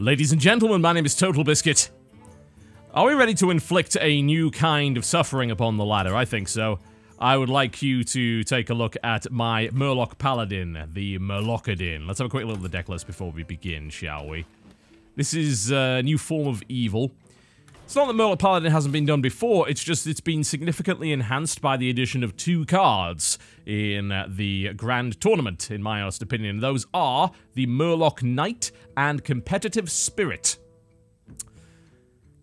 Ladies and gentlemen, my name is TotalBiscuit. Are we ready to inflict a new kind of suffering upon the ladder? I think so. I would like you to take a look at my Murloc Paladin, the Murlocadin. Let's have a quick look at the deck list before we begin, shall we? This is a new form of evil. It's not that Murloc Paladin hasn't been done before, it's just it's been significantly enhanced by the addition of 2 cards in the Grand Tournament, in my honest opinion. Those are the Murloc Knight and Competitive Spirit.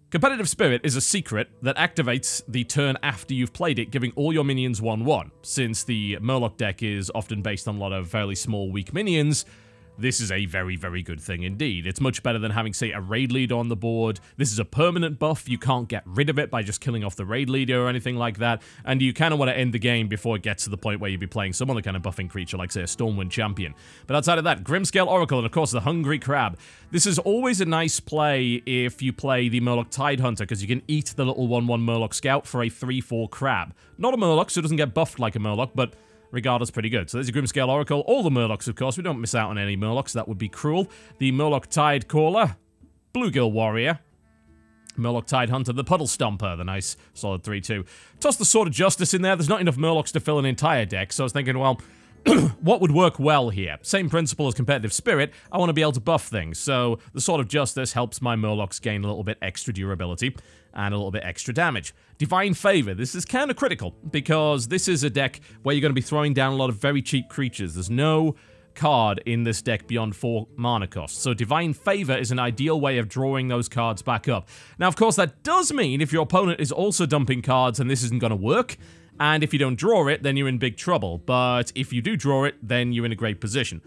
Competitive Spirit is a secret that activates the turn after you've played it, giving all your minions 1/1. Since the Murloc deck is often based on a lot of fairly small, weak minions, this is a very, very good thing indeed. It's much better than having, say, a raid leader on the board. This is a permanent buff. You can't get rid of it by just killing off the raid leader or anything like that. And you kind of want to end the game before it gets to the point where you'd be playing some other kind of buffing creature, like, say, a Stormwind Champion. But outside of that, Grimscale Oracle and, of course, the Hungry Crab. This is always a nice play if you play the Murloc Tidehunter, because you can eat the little 1/1 Murloc Scout for a 3/4 crab. Not a Murloc, so it doesn't get buffed like a Murloc, but regardless, pretty good. So there's a Grimscale Oracle. All the Murlocs, of course. We don't miss out on any Murlocs. That would be cruel. The Murloc Tide Caller. Bluegill Warrior. Murloc Tidehunter. The Puddle Stomper. The nice solid 3/2. Toss the Sword of Justice in there. There's not enough Murlocs to fill an entire deck. So I was thinking, well, what would work well here? Same principle as Competitive Spirit. I want to be able to buff things. So the Sword of Justice helps my Murlocs gain a little bit extra durability and a little bit extra damage. Divine Favor. This is kind of critical because this is a deck where you're going to be throwing down a lot of very cheap creatures. There's no card in this deck beyond 4 mana cost. So Divine Favor is an ideal way of drawing those cards back up. Now, of course, that does mean if your opponent is also dumping cards and this isn't going to work, and if you don't draw it, then you're in big trouble. But if you do draw it, then you're in a great position.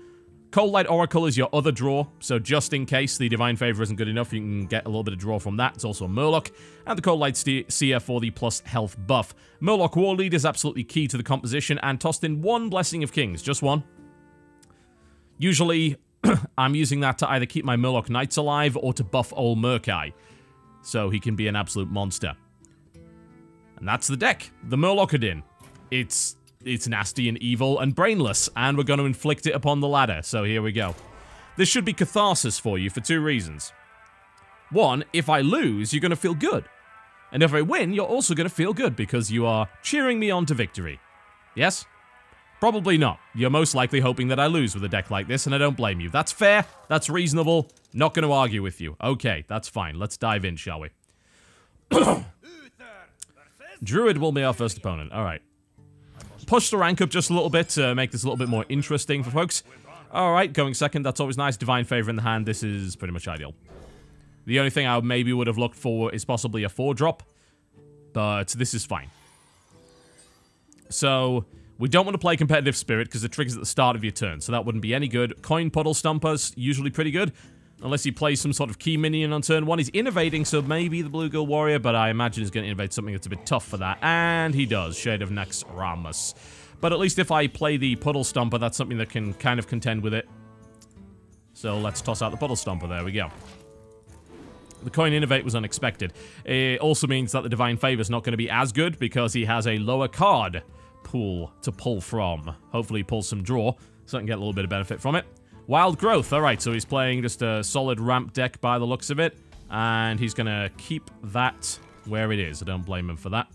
Cold Light Oracle is your other draw, so just in case the Divine Favor isn't good enough, you can get a little bit of draw from that. It's also a Murloc. And the Cold Light Seer for the plus health buff. Murloc War Lead is absolutely key to the composition, and tossed in 1 Blessing of Kings, just 1. Usually, I'm using that to either keep my Murloc Knights alive or to buff old Murkai, so he can be an absolute monster. And that's the deck, the Murlocadin. It's nasty and evil and brainless, and we're going to inflict it upon the ladder, so here we go. This should be catharsis for you for 2 reasons. 1, if I lose, you're going to feel good. And if I win, you're also going to feel good, because you are cheering me on to victory. Yes? Probably not. You're most likely hoping that I lose with a deck like this, and I don't blame you. That's fair, that's reasonable, not going to argue with you. Okay, that's fine. Let's dive in, shall we? Druid will be our first opponent. Alright. Push the rank up just a little bit to make this a little bit more interesting for folks. Alright, going second, that's always nice. Divine Favor in the hand, this is pretty much ideal. The only thing I maybe would have looked for is possibly a 4-drop, but this is fine. So, we don't want to play Competitive Spirit because it triggers at the start of your turn, so that wouldn't be any good. Coin Puddle Stomper's usually pretty good, unless he plays some sort of key minion on turn 1. He's innovating, so maybe the Bluegill Warrior, but I imagine he's going to innovate something that's a bit tough for that. And he does. Shade of Naxxramas. But at least if I play the Puddle Stomper, that's something that can kind of contend with it. So let's toss out the Puddle Stomper. There we go. The Coin Innovate was unexpected. It also means that the Divine Favor is not going to be as good because he has a lower card pool to pull from. Hopefully he pulls some draw, so I can get a little bit of benefit from it. Wild Growth, alright, so he's playing just a solid ramp deck by the looks of it, and he's gonna keep that where it is. I don't blame him for that.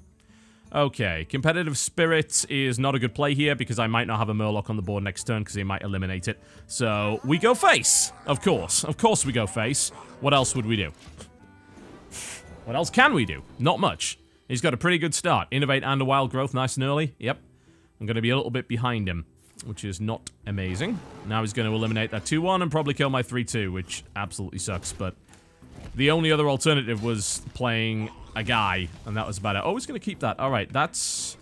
Okay, Competitive Spirit is not a good play here because I might not have a Murloc on the board next turn because he might eliminate it. So, we go face, of course. Of course we go face. What else would we do? What else can we do? Not much. He's got a pretty good start. Innovate and a Wild Growth, nice and early. Yep. I'm gonna be a little bit behind him, which is not amazing. Now he's going to eliminate that 2/1 and probably kill my 3/2, which absolutely sucks, but the only other alternative was playing a guy, and that was about it. Oh, he's going to keep that. Alright, that's...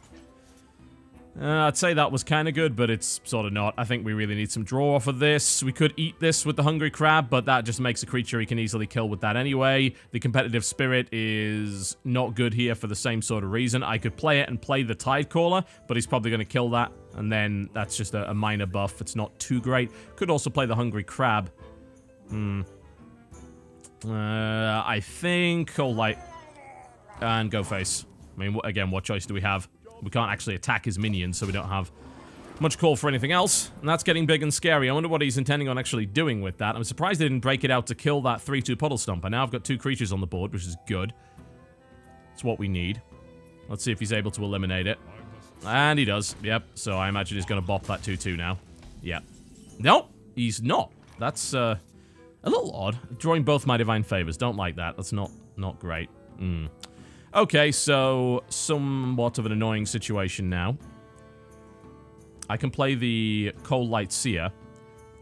I'd say that was kind of good, but it's sort of not. I think we really need some draw off of this. We could eat this with the Hungry Crab, but that just makes a creature he can easily kill with that anyway. The Competitive Spirit is not good here for the same sort of reason. I could play it and play the Tide Caller, but he's probably going to kill that, and then that's just a minor buff. It's not too great. Could also play the Hungry Crab. I think Cold Light and go face. I mean, again, what choice do we have? We can't actually attack his minions, so we don't have much call for anything else, and that's getting big and scary. I wonder what he's intending on actually doing with that. I'm surprised they didn't break it out to kill that 3-2 Puddle Stomper. Now I've got 2 creatures on the board, which is good. It's what we need. Let's see if he's able to eliminate it. And he does. Yep. So I imagine he's going to bop that 2-2 now. Yep. Nope. He's not. That's a little odd. Drawing both my Divine Favors. Don't like that. That's not great. Okay, so somewhat of an annoying situation now. I can play the Cold Light Seer,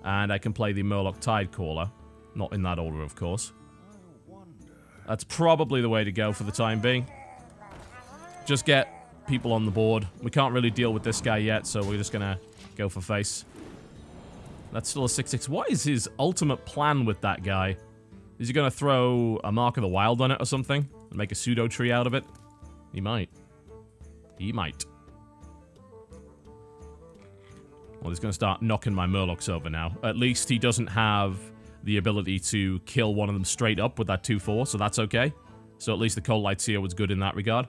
and I can play the Murloc Tidecaller. Not in that order, of course. That's probably the way to go for the time being. Just get people on the board. We can't really deal with this guy yet, so we're just gonna go for face. That's still a 6-6. What is his ultimate plan with that guy? Is he gonna throw a Mark of the Wild on it or something? And make a pseudo tree out of it? He might. He might. Well, he's gonna start knocking my Murlocs over now. At least he doesn't have the ability to kill one of them straight up with that 2-4, so that's okay. So at least the Cold Light Seer was good in that regard.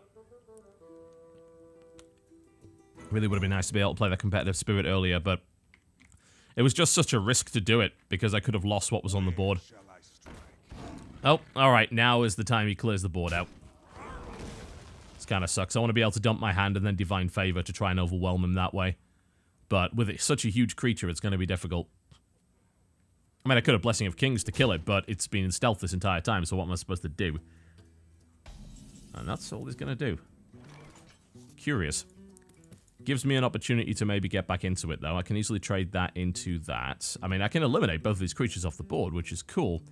Really would have been nice to be able to play that competitive spirit earlier, but it was just such a risk to do it, because I could have lost what was on the board. Oh, alright, now is the time he clears the board out. This kind of sucks. I want to be able to dump my hand and then Divine Favor to try and overwhelm him that way. But with such a huge creature, it's going to be difficult. I mean, I could have Blessing of Kings to kill it, but it's been in stealth this entire time, so what am I supposed to do? And that's all he's going to do. Curious. Gives me an opportunity to maybe get back into it, though. I can easily trade that into that. I mean, I can eliminate both of these creatures off the board, which is cool.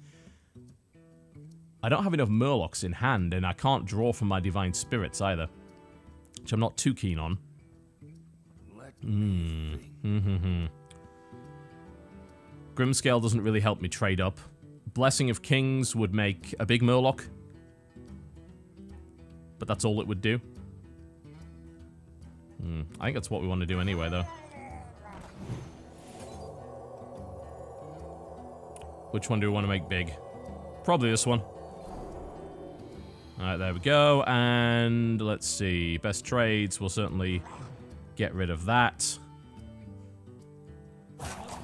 I don't have enough Murlocs in hand, and I can't draw from my Divine Spirits either. Which I'm not too keen on. Grimscale doesn't really help me trade up. Blessing of Kings would make a big Murloc. But that's all it would do. I think that's what we want to do anyway, though. Which one do we want to make big? Probably this one. Alright, there we go. And let's see. Best trades. We'll certainly get rid of that.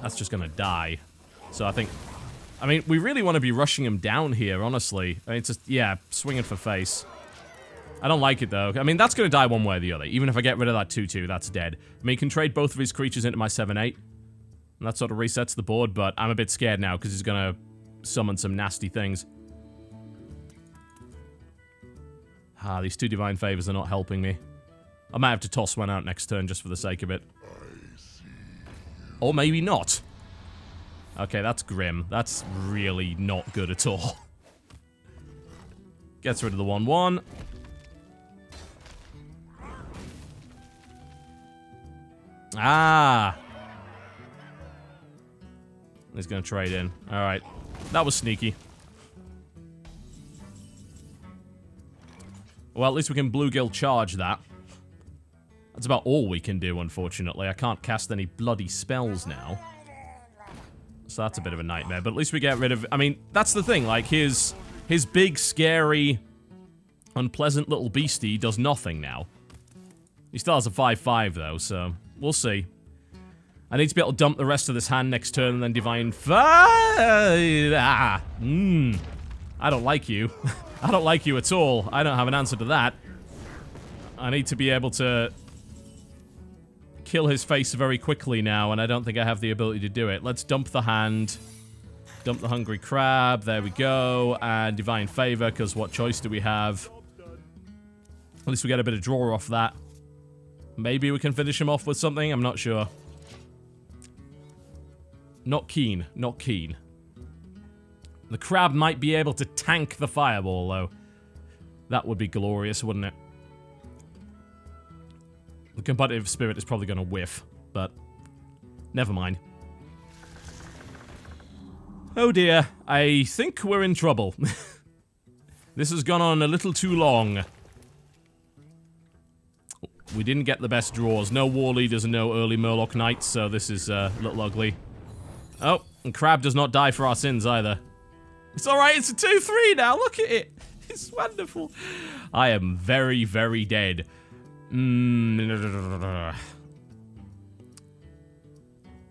That's just going to die. So I mean, we really want to be rushing him down here, honestly. I mean, it's just, yeah, swinging for face. I don't like it, though. I mean, that's going to die one way or the other. Even if I get rid of that 2-2, that's dead. I mean, he can trade both of his creatures into my 7-8. And that sort of resets the board, but I'm a bit scared now because he's going to summon some nasty things. Ah, these 2 Divine Favors are not helping me. I might have to toss one out next turn just for the sake of it. Or maybe not. Okay, that's grim. That's really not good at all. Gets rid of the 1-1. Ah! He's gonna trade in. Alright. That was sneaky. Well, at least we can Bluegill charge that. That's about all we can do, unfortunately. I can't cast any bloody spells now. So that's a bit of a nightmare. But at least we get rid of... I mean, that's the thing. Like, his big, scary, unpleasant little beastie does nothing now. He still has a 5-5, though, so... We'll see. I need to be able to dump the rest of this hand next turn and then Divine Fire. I don't like you. I don't like you at all. I don't have an answer to that. I need to be able to kill his face very quickly now, and I don't think I have the ability to do it. Let's dump the hand. Dump the Hungry Crab. There we go. And Divine Favor, because what choice do we have? At least we get a bit of draw off that. Maybe we can finish him off with something? I'm not sure. Not keen. Not keen. The crab might be able to tank the fireball, though. That would be glorious, wouldn't it? The competitive spirit is probably going to whiff, but never mind. Oh dear. I think we're in trouble. This has gone on a little too long. We didn't get the best draws. No War Leaders and no early Murloc Knights, so this is a little ugly. Oh, and Crab does not die for our sins either. It's alright, it's a 2-3 now, look at it. It's wonderful. I am very, very dead.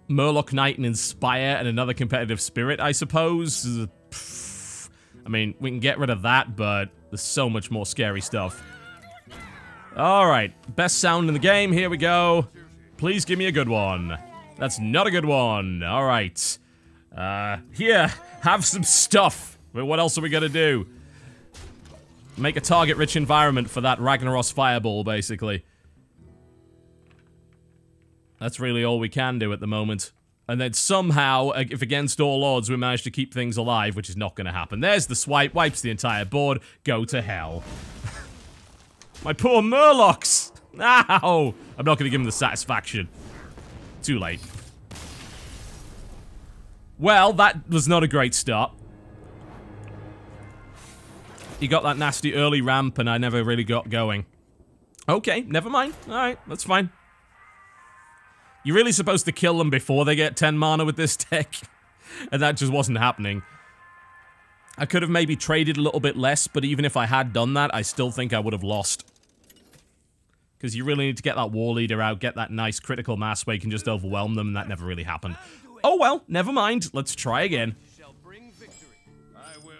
Murloc Knight and Inspire and another competitive spirit, I suppose. I mean, we can get rid of that, but there's so much more scary stuff. Alright, best sound in the game, here we go. Please give me a good one. That's not a good one. Alright. Here, have some stuff. But what else are we gonna do? Make a target-rich environment for that Ragnaros Fireball, basically. That's really all we can do at the moment. And then somehow, if against all odds, we manage to keep things alive, which is not going to happen. There's the swipe, wipes the entire board. Go to hell. My poor Murlocs! Ow! I'm not going to give him the satisfaction. Too late. Well, that was not a great start. He got that nasty early ramp, and I never really got going. Okay, never mind. Alright, that's fine. You're really supposed to kill them before they get 10 mana with this deck. And that just wasn't happening. I could have maybe traded a little bit less, but even if I had done that, I still think I would have lost. Because you really need to get that War Leader out, get that nice critical mass where you can just overwhelm them, and that never really happened. Oh well, never mind. Let's try again.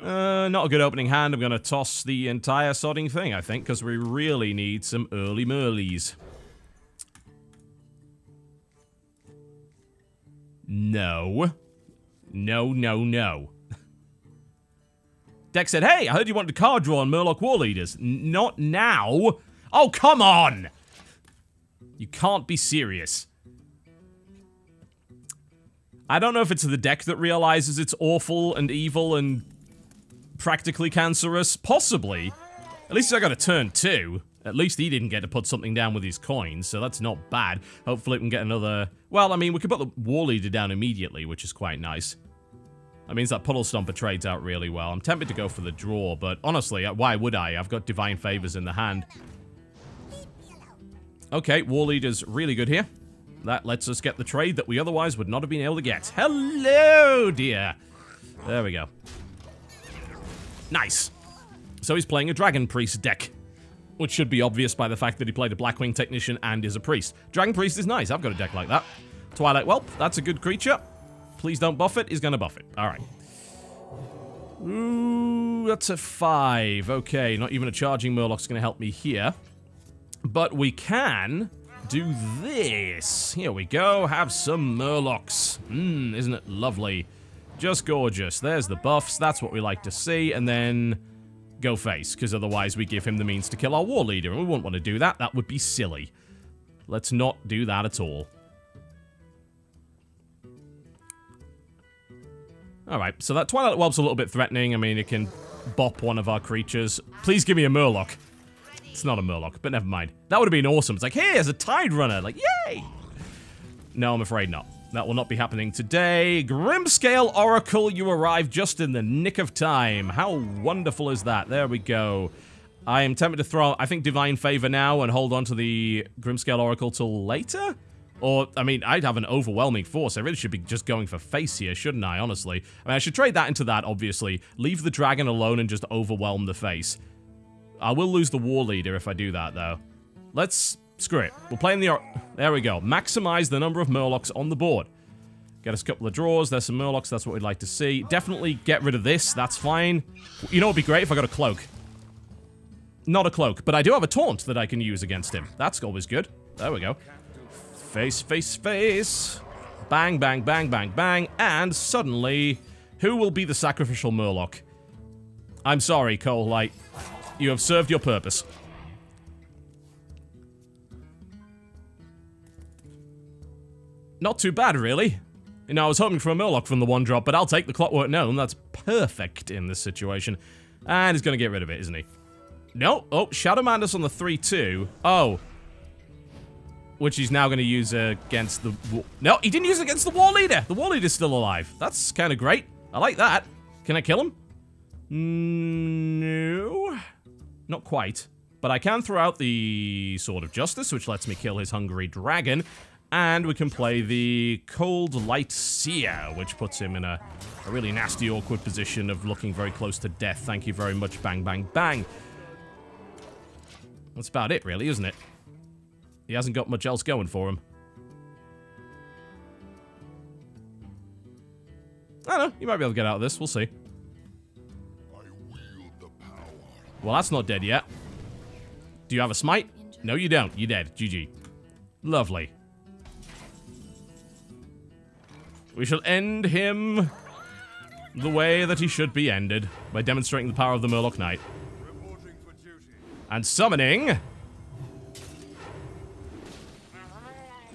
Not a good opening hand. I'm going to toss the entire sodding thing, I think, because we really need some early Murleys. No. No, no, no. Deck said, hey, I heard you wanted a card draw on Murloc War Leaders. Not now. Oh, come on! You can't be serious. I don't know if it's the deck that realizes it's awful and evil and practically cancerous. Possibly. At least I got a turn 2. At least he didn't get to put something down with his coins, so that's not bad. Hopefully we can get another... Well, I mean, we could put the War Leader down immediately, which is quite nice. That means that Puddle Stomper trades out really well. I'm tempted to go for the draw, but honestly, why would I? I've got Divine Favors in the hand. Okay, War Leader's really good here. That lets us get the trade that we otherwise would not have been able to get. Hello, dear. There we go. Nice. So he's playing a Dragon Priest deck. Which should be obvious by the fact that he played a Blackwing Technician and is a Priest. Dragon Priest is nice. I've got a deck like that. Twilight Whelp. That's a good creature. Please don't buff it. He's going to buff it. All right. Ooh, that's a 5. Okay, not even a Charging Murloc's going to help me here. But we can do this. Here we go. Have some Murlocs. Isn't it lovely? Just gorgeous. There's the buffs. That's what we like to see. And then... go face, because otherwise we give him the means to kill our War Leader, and we wouldn't want to do that. That would be silly. Let's not do that at all. Alright, so that Twilight Whelp's a little bit threatening. I mean, it can bop one of our creatures. Please give me a Murloc. It's not a Murloc, but never mind. That would have been awesome. It's like, hey, there's a Tide Runner. Like, yay! No, I'm afraid not. That will not be happening today. Grimscale Oracle, you arrived just in the nick of time. How wonderful is that? There we go. I am tempted to throw, I think, Divine Favor now and hold on to the Grimscale Oracle till later? Or, I mean, I'd have an overwhelming force. I really should be just going for face here, shouldn't I, honestly? I mean, I should trade that into that, obviously. Leave the dragon alone and just overwhelm the face. I will lose the War Leader if I do that, though. Let's... screw it. We'll play in the... There we go. Maximize the number of Murlocs on the board. Get us a couple of draws. There's some Murlocs. That's what we'd like to see. Definitely get rid of this. That's fine. You know what would be great if I got a cloak. Not a cloak, but I do have a taunt that I can use against him. That's always good. There we go. Face, face, face. Bang, bang, bang, bang, bang. And suddenly, who will be the sacrificial Murloc? I'm sorry, Cole Light. You have served your purpose. Not too bad, really. You know, I was hoping for a Murloc from the one drop, but I'll take the Clockwork Gnome. That's perfect in this situation. And he's going to get rid of it, isn't he? No. Oh, Shadow Mandus on the 3-2. Oh. Which he's now going to use against the... No, he didn't use it against the War Leader. The War Leader's still alive. That's kind of great. I like that. Can I kill him? No. Not quite. But I can throw out the Sword of Justice, which lets me kill his Hungry Dragon. And we can play the Cold Light Seer, which puts him in a really nasty, awkward position of looking very close to death. Thank you very much. Bang, bang, bang. That's about it, really, isn't it? He hasn't got much else going for him. I don't know. You might be able to get out of this. We'll see. Well, that's not dead yet. Do you have a smite? No, you don't. You're dead. GG. Lovely. We shall end him the way that he should be ended, by demonstrating the power of the Murloc Knight. And summoning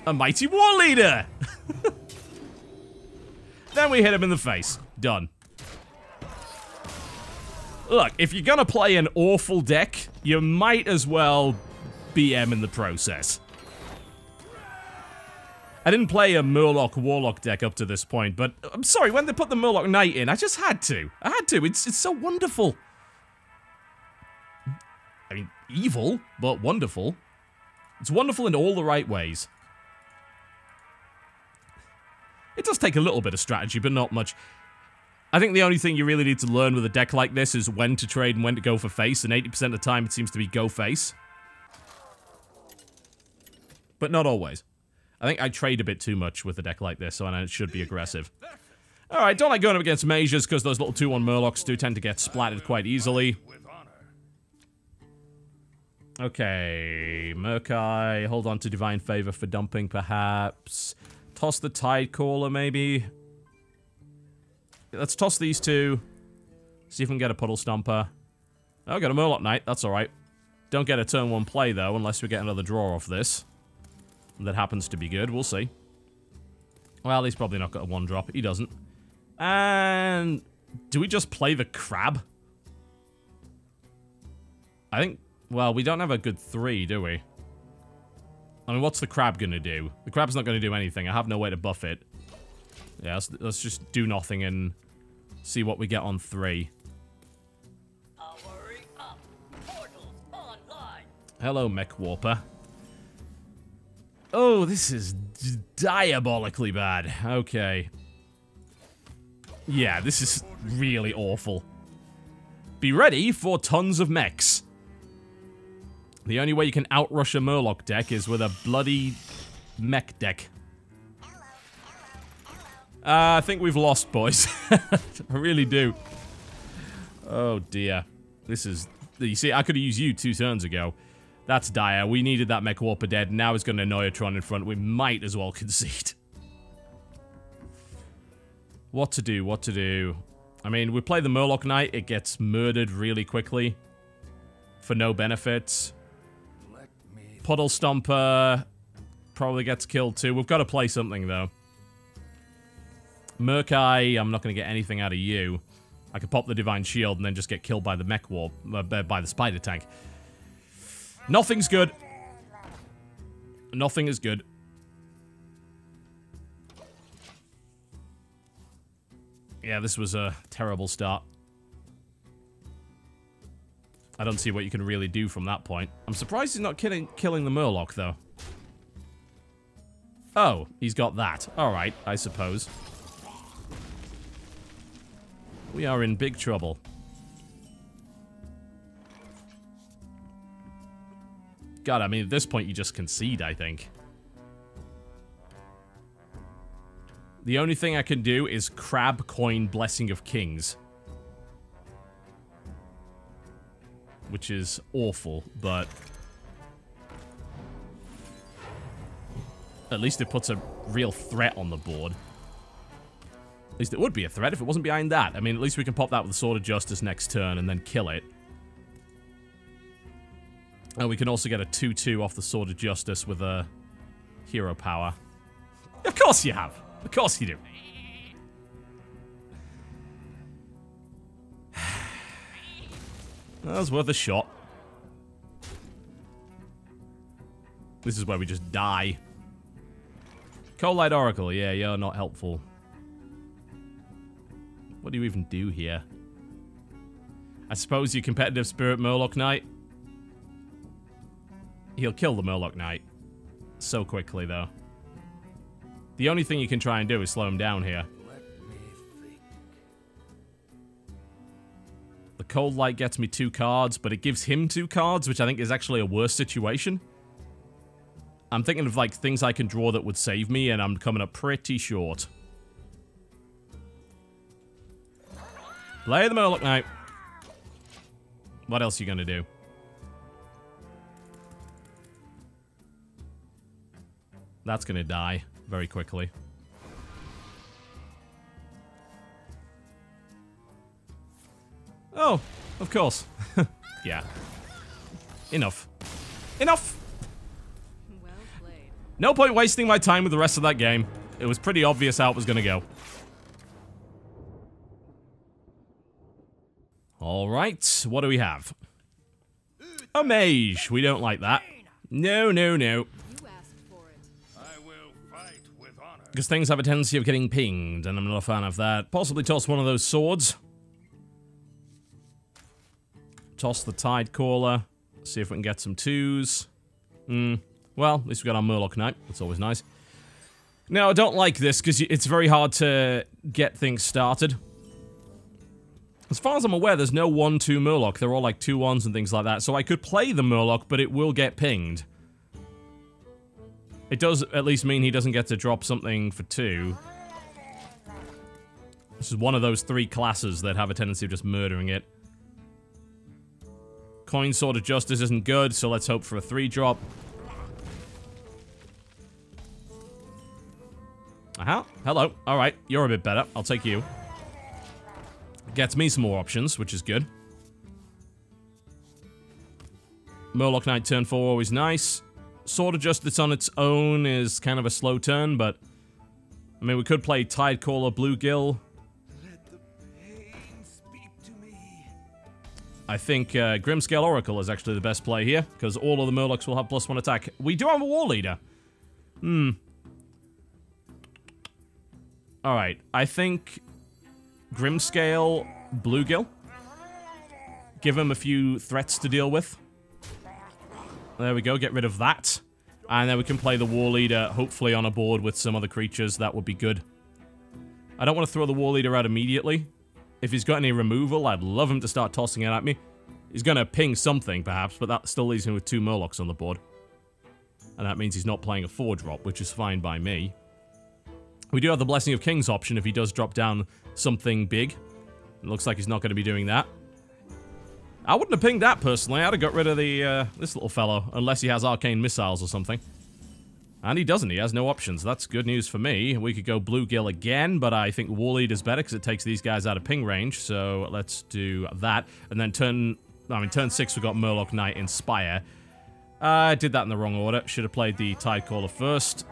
a mighty war leader! Then we hit him in the face. Done. Look, if you're gonna play an awful deck, you might as well BM in the process. I didn't play a Murloc Warlock deck up to this point, but I'm sorry, when they put the Murloc Knight in, I just had to. I had to. It's so wonderful. I mean, evil, but wonderful. It's wonderful in all the right ways. It does take a little bit of strategy, but not much. I think the only thing you really need to learn with a deck like this is when to trade and when to go for face, and 80% of the time it seems to be go face. But not always. I think I trade a bit too much with a deck like this, so it should be aggressive. Alright, don't like going up against mages, because those little 2-1 Murlocs do tend to get splattered quite easily. Okay, Murkai, hold on to Divine Favor for dumping, perhaps. Toss the Tidecaller, maybe. Let's toss these two. See if we can get a Puddle Stomper. Oh, got a Murloc Knight, that's alright. Don't get a turn 1 play, though, unless we get another draw off this. That happens to be good, we'll see. Well, he's probably not got a 1-drop. He doesn't. And do we just play the crab? I think, well, we don't have a good 3, do we? I mean, what's the crab gonna do? The crab's not gonna do anything. I have no way to buff it. Yeah, let's just do nothing and see what we get on 3. Hello, Mech Warper. Oh, this is diabolically bad. Okay. Yeah, this is really awful. Be ready for tons of mechs. The only way you can outrush a Murloc deck is with a bloody mech deck. I think we've lost, boys. I really do. Oh, dear. This is... You see, I could have used you 2 turns ago. That's dire. We needed that Mech Warper dead. Now he's got an Annoyatron in front. We might as well concede. What to do? What to do? I mean, we play the Murloc Knight. It gets murdered really quickly. For no benefits. Puddle Stomper probably gets killed too. We've got to play something, though. Murkai, I'm not going to get anything out of you. I could pop the Divine Shield and then just get killed by the Mech Warp, by the Spider Tank. Nothing's good. Nothing is good. Yeah, this was a terrible start. I don't see what you can really do from that point. I'm surprised he's not killing the Murloc, though. Oh, he's got that. Alright, I suppose. We are in big trouble. God, I mean, at this point, you just concede, I think. The only thing I can do is Crab Coin Blessing of Kings. Which is awful, but... At least it puts a real threat on the board. At least it would be a threat if it wasn't behind that. I mean, at least we can pop that with the Sword of Justice next turn and then kill it. And we can also get a 2-2 off the Sword of Justice with a Hero Power. Of course you have. Of course you do. That was worth a shot. This is where we just die. Cold Light Oracle. Yeah, you're not helpful. What do you even do here? I suppose your competitive Spirit Murloc Knight. He'll kill the Murloc Knight. So quickly, though. The only thing you can try and do is slow him down here. The Cold Light gets me 2 cards, but it gives him 2 cards, which I think is actually a worse situation. I'm thinking of, like, things I can draw that would save me, and I'm coming up pretty short. Play the Murloc Knight. What else are you going to do? That's going to die very quickly. Oh, of course. Yeah. Enough. Enough! Well played. No point wasting my time with the rest of that game. It was pretty obvious how it was going to go. Alright, what do we have? A mage. We don't like that. No, no, no. You asked for it. I will fight with honor. Because things have a tendency of getting pinged, and I'm not a fan of that. Possibly toss one of those swords. Toss the Tide Caller. See if we can get some twos. Well, at least we got our Murloc Knight. That's always nice. Now, I don't like this because it's very hard to get things started. As far as I'm aware, there's no 1-2 Murloc. They're all like 2-1s and things like that. So I could play the Murloc, but it will get pinged. It does at least mean he doesn't get to drop something for 2. This is one of those 3 classes that have a tendency of just murdering it. Coin Sword of Justice isn't good, so let's hope for a 3-drop. Aha. Hello. Alright, you're a bit better. I'll take you. Gets me some more options, which is good. Murloc Knight turn 4, always nice. Sword of Justice on its own is kind of a slow turn, but... I mean, we could play Tide Caller, Bluegill. Let the pain speak to me. I think Grimscale Oracle is actually the best play here, because all of the Murlocs will have +1 attack. We do have a War Leader. Alright, I think... Grimscale, Bluegill. Give him a few threats to deal with. There we go, get rid of that. And then we can play the War Leader, hopefully on a board with some other creatures. That would be good. I don't want to throw the War Leader out immediately. If he's got any removal, I'd love him to start tossing it at me. He's going to ping something, perhaps, but that still leaves him with 2 Murlocs on the board. And that means he's not playing a 4-drop, which is fine by me. We do have the Blessing of Kings option if he does drop down something big. It looks like he's not going to be doing that. I wouldn't have pinged that, personally. I'd have got rid of the this little fellow, unless he has Arcane Missiles or something. And he doesn't. He has no options. That's good news for me. We could go Bluegill again, but I think War Leader's better because it takes these guys out of ping range. So let's do that. And then turn 6 we got Murloc Knight Inspire. I did that in the wrong order. Should have played the Tide Caller first.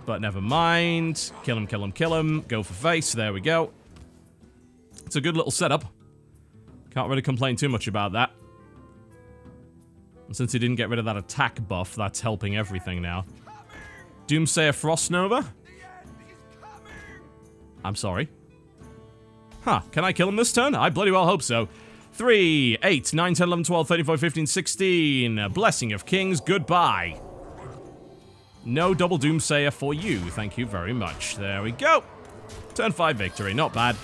But never mind. Kill him, kill him, kill him. Go for face. There we go. It's a good little setup. Can't really complain too much about that. And since he didn't get rid of that attack buff, that's helping everything now. Doomsayer Frost Nova? I'm sorry. Huh, can I kill him this turn? I bloody well hope so. 3, 8, 9, 10, 11, 12, 13, 15, 16. Blessing of Kings, goodbye. No double Doomsayer for you, thank you very much. There we go. Turn 5 victory, not bad.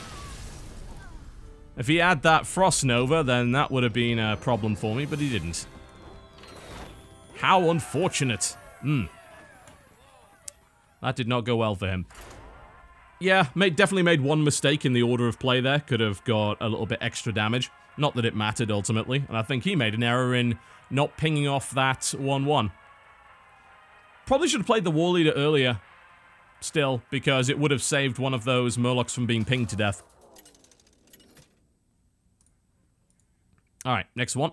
If he had that Frost Nova, then that would have been a problem for me, but he didn't. How unfortunate. That did not go well for him. Yeah, definitely made one mistake in the order of play there. Could have got a little bit extra damage. Not that it mattered, ultimately. And I think he made an error in not pinging off that 1-1. Probably should have played the War Leader earlier. Still, because it would have saved one of those Murlocs from being pinged to death. Alright, next one.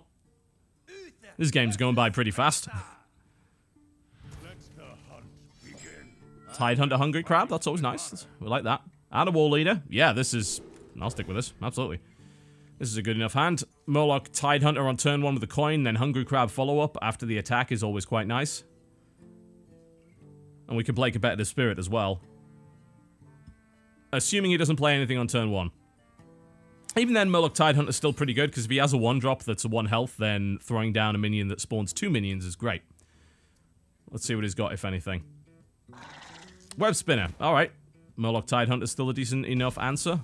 This game's going by pretty fast. Tide Hunter Hungry Crab, that's always nice. We like that. And a War Leader. Yeah, this is... I'll stick with this, absolutely. This is a good enough hand. Murloc Tide Hunter on turn 1 with a coin, then Hungry Crab follow-up after the attack is always quite nice. And we can play Competitive Spirit as well. Assuming he doesn't play anything on turn 1. Even then, Murloc Tide Hunter's still pretty good, because if he has a 1-drop that's a 1 health, then throwing down a minion that spawns 2 minions is great. Let's see what he's got, if anything. Web Spinner. Alright. Murloc Tide Hunter's still a decent enough answer.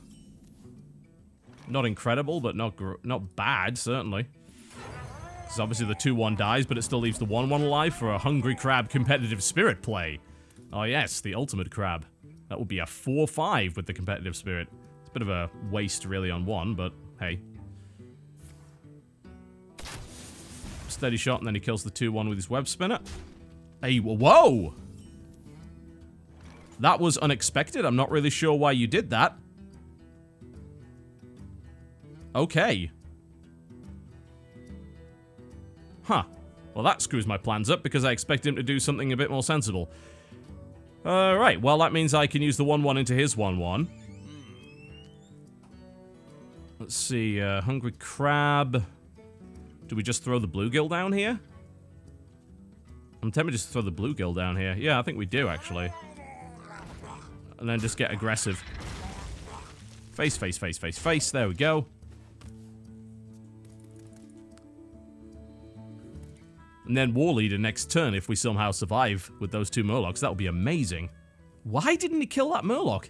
Not incredible, but not bad, certainly. Because obviously the 2-1 dies, but it still leaves the 1-1 alive for a Hungry Crab Competitive Spirit play. Oh yes, the ultimate crab. That would be a 4-5 with the Competitive Spirit. It's a bit of a waste, really, on 1, but hey. Steady shot, and then he kills the 2-1 with his web spinner. Hey, whoa! That was unexpected. I'm not really sure why you did that. Okay. Huh. Well, that screws my plans up because I expect him to do something a bit more sensible. Right, well, that means I can use the 1-1 into his 1-1. Let's see, Hungry Crab. Do we just throw the bluegill down here? I'm tempted to just throw the bluegill down here. Yeah, I think we do, actually. And then just get aggressive. Face, face, face, face, face. There we go. And then War Leader next turn if we somehow survive with those 2 Murlocs. That would be amazing. Why didn't he kill that Murloc?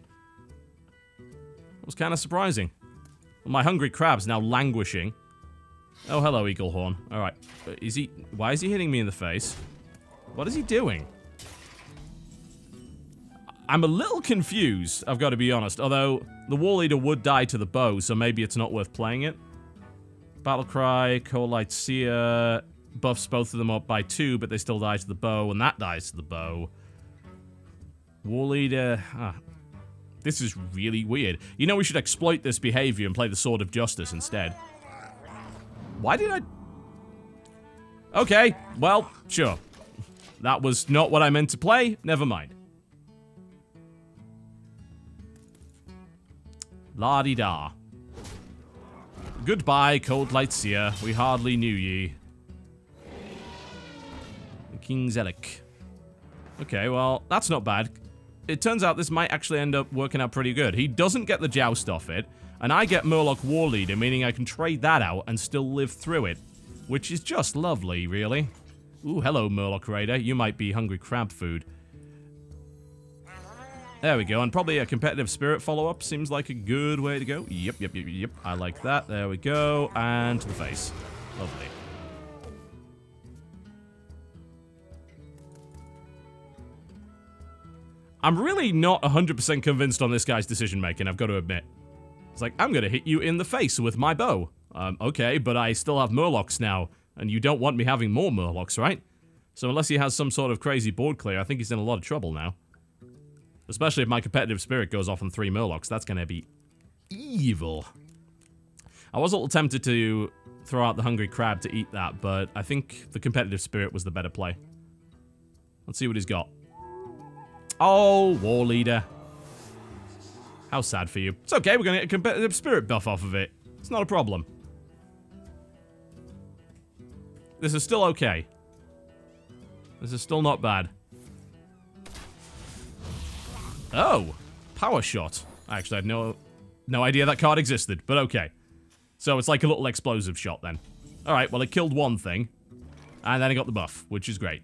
That was kind of surprising. Well, my Hungry Crab's now languishing. Oh, hello, Eaglehorn. Alright. Is he... Why is he hitting me in the face? What is he doing? I'm a little confused, I've got to be honest. Although, the War Leader would die to the bow, so maybe it's not worth playing it. Battlecry, Coalight Seer... Buffs both of them up by 2, but they still die to the bow, and that dies to the bow. War Leader... This is really weird. You know, we should exploit this behavior and play the Sword of Justice instead. Why did I... Okay, well, sure. That was not what I meant to play. Never mind. La-di-da. Goodbye, Cold Light Seer. We hardly knew ye. King's Elic. Okay, well, that's not bad. It turns out this might actually end up working out pretty good. He doesn't get the Joust off it, and I get Murloc War Leader, meaning I can trade that out and still live through it, which is just lovely, really. Ooh, hello, Murloc Raider. You might be hungry crab food. There we go, and probably a competitive spirit follow-up seems like a good way to go. Yep, yep, yep, yep. I like that. There we go, and to the face. Lovely. I'm really not 100% convinced on this guy's decision-making, I've got to admit. It's like, I'm gonna hit you in the face with my bow. Okay, but I still have Murlocs now, and you don't want me having more Murlocs, right? So unless he has some sort of crazy board clear, I think he's in a lot of trouble now. Especially if my competitive spirit goes off on 3 Murlocs, that's gonna be evil. I was a little tempted to throw out the Hungry Crab to eat that, but I think the competitive spirit was the better play. Let's see what he's got. Oh, War Leader. How sad for you. It's okay, we're gonna get a competitive spirit buff off of it. It's not a problem. This is still okay. This is still not bad. Oh, Power Shot. I actually had no idea that card existed, but okay. So it's like a little explosive shot then. Alright, well it killed one thing. And then it got the buff, which is great.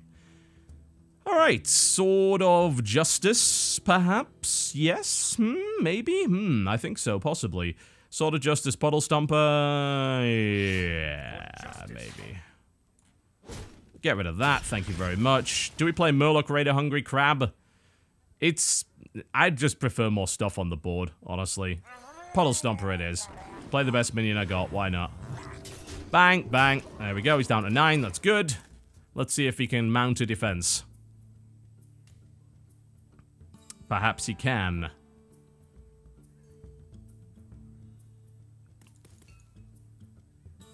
Alright, Sword of Justice, perhaps? Yes? Maybe? I think so, possibly. Sword of Justice, Puddle Stomper... Yeah, maybe. Get rid of that, thank you very much. Do we play Murloc Raider Hungry Crab? I'd just prefer more stuff on the board, honestly. Puddle Stomper it is. Play the best minion I got, why not? Bang, bang. There we go, he's down to 9, that's good. Let's see if he can mount a defense. Perhaps he can.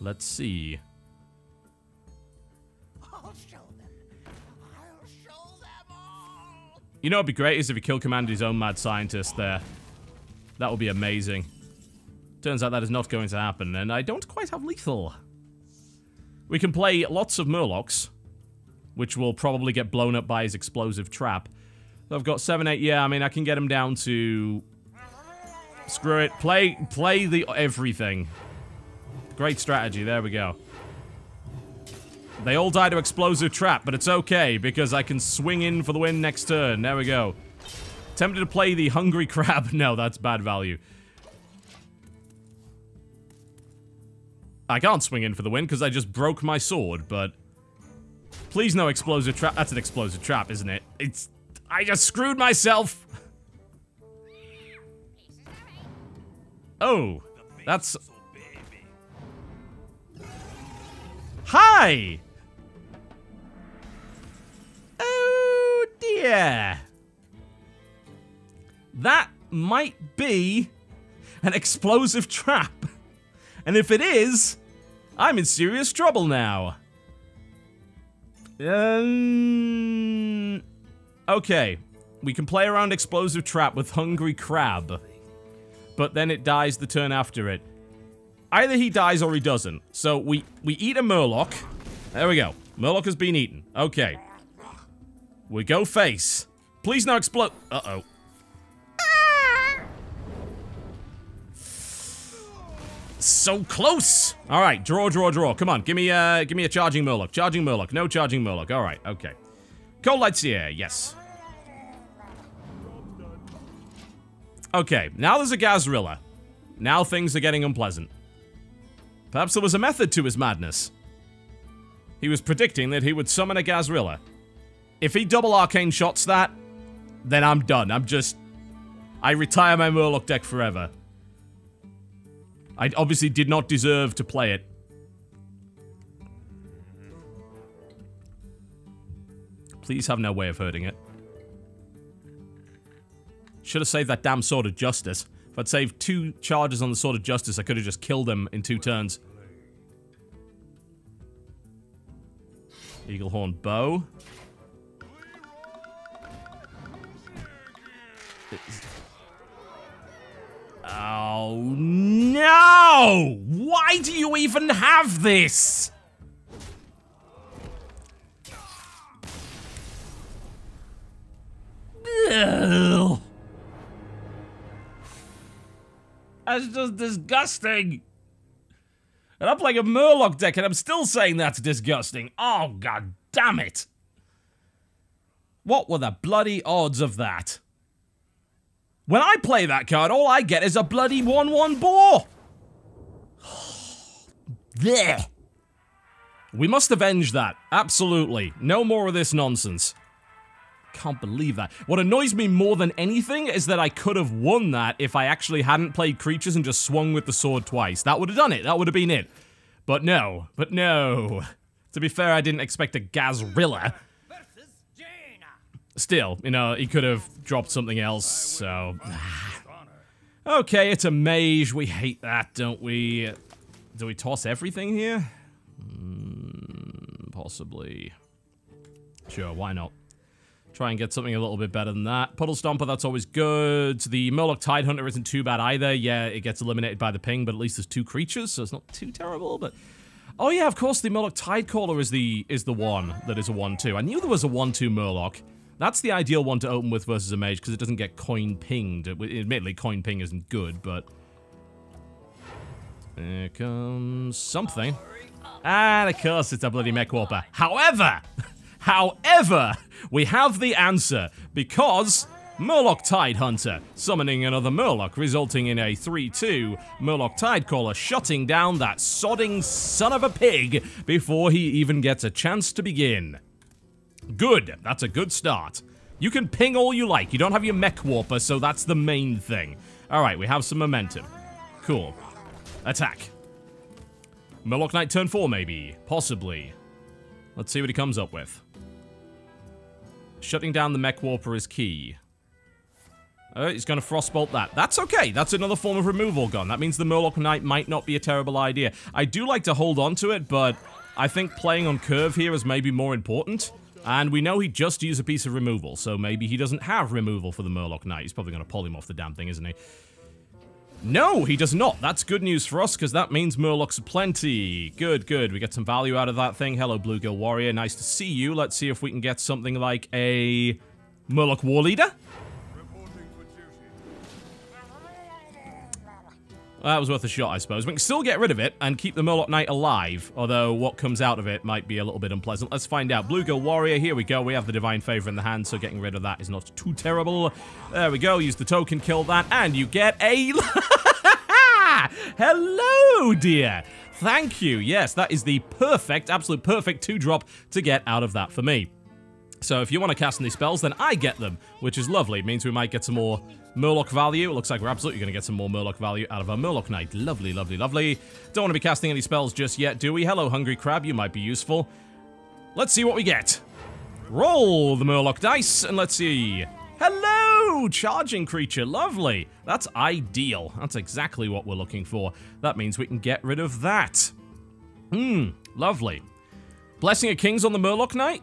Let's see. I'll show them. I'll show them all. You know what'd be great is if he kill commanded his own mad scientist there. That would be amazing. Turns out that is not going to happen, and I don't quite have lethal. We can play lots of Murlocs, which will probably get blown up by his explosive trap. So I've got 7, 8, yeah, I mean, I can get him down to... Screw it, play the everything. Great strategy, there we go. They all die to explosive trap, but it's okay, because I can swing in for the win next turn, there we go. Tempted to play the Hungry Crab, no, that's bad value. I can't swing in for the win, because I just broke my sword, but... Please no explosive trap, that's an explosive trap, isn't it? I just screwed myself! Oh, that's Why? Oh, dear. That might be an explosive trap. And if it is, I'm in serious trouble now. Okay. We can play around explosive trap with Hungry Crab. But then it dies the turn after it. Either he dies or he doesn't. So we eat a Murloc. There we go. Murloc has been eaten. Okay. We go face. Please now explode. Uh-oh. So close. All right, draw, draw, draw. Come on, give me a charging Murloc. Charging Murloc. No charging Murloc. All right, okay. Cold Lights here. Yes. Okay, now there's a Gazrilla. Now things are getting unpleasant. Perhaps there was a method to his madness. He was predicting that he would summon a Gazrilla. If he double arcane shots that, then I'm done. I retire my Murloc deck forever. I obviously did not deserve to play it. Please have no way of hurting it. Should have saved that damn Sword of Justice. If I'd saved 2 charges on the Sword of Justice, I could have just killed him in 2 turns. Eaglehorn Bow. Oh, no! Why do you even have this? Ugh. That's just disgusting. And I'm playing a Murloc deck and I'm still saying that's disgusting. Oh, god damn it. What were the bloody odds of that? When I play that card, all I get is a bloody 1/1 boar. There. We must avenge that. Absolutely. No more of this nonsense. Can't believe that. What annoys me more than anything is that I could have won that if I actually hadn't played creatures and just swung with the sword twice. That would have done it. That would have been it. But no. But no. To be fair, I didn't expect a Gazrilla. Still, you know, he could have dropped something else, so... Okay, it's a mage. We hate that, don't we? Do we toss everything here? Possibly. Sure, why not? Try and get something a little bit better than that. Puddle Stomper, that's always good. The Murloc Tidehunter isn't too bad either. Yeah, it gets eliminated by the ping, but at least there's 2 creatures, so it's not too terrible, but... Oh yeah, of course, the Murloc Tidecaller is the one that is a 1/2. I knew there was a 1/2 Murloc. That's the ideal one to open with versus a mage, because it doesn't get coin pinged. Admittedly, coin ping isn't good, but... Here comes something. And of course, it's a bloody Mech Warper. However, we have the answer, because Murloc Tidehunter, summoning another Murloc, resulting in a 3/2 Murloc Tidecaller, shutting down that sodding son of a pig before he even gets a chance to begin. Good. That's a good start. You can ping all you like. You don't have your Mech Warper, so that's the main thing. Alright, we have some momentum. Cool. Attack. Murloc Knight turn 4, maybe. Possibly. Let's see what he comes up with. Shutting down the Mech Warper is key. He's going to Frostbolt that. That's okay. That's another form of removal gun. That means the Murloc Knight might not be a terrible idea. I do like to hold on to it, but I think playing on curve here is maybe more important. And we know he just used a piece of removal, so maybe he doesn't have removal for the Murloc Knight. He's probably going to polymorph the damn thing, isn't he? No, he does not. That's good news for us, because that means Murlocs aplenty. Good, good. We get some value out of that thing. Hello, Bluegill Warrior. Nice to see you. Let's see if we can get something like a Murloc War Leader. Well, that was worth a shot, I suppose. We can still get rid of it and keep the Murloc Knight alive, although what comes out of it might be a little bit unpleasant. Let's find out. Bluegill Warrior, here we go. We have the Divine Favor in the hand, so getting rid of that is not too terrible. There we go. Use the token, kill that, and you get a... Hello, dear. Thank you. Yes, that is the perfect, absolute perfect 2-drop to get out of that for me. So if you want to cast any spells, then I get them, which is lovely. It means we might get some more Murloc value. It looks like we're absolutely going to get some more Murloc value out of our Murloc Knight. Lovely, lovely, lovely. Don't want to be casting any spells just yet, do we? Hello, Hungry Crab. You might be useful. Let's see what we get. Roll the Murloc dice, and let's see. Hello, charging creature. Lovely. That's ideal. That's exactly what we're looking for. That means we can get rid of that. Lovely. Blessing of Kings on the Murloc Knight?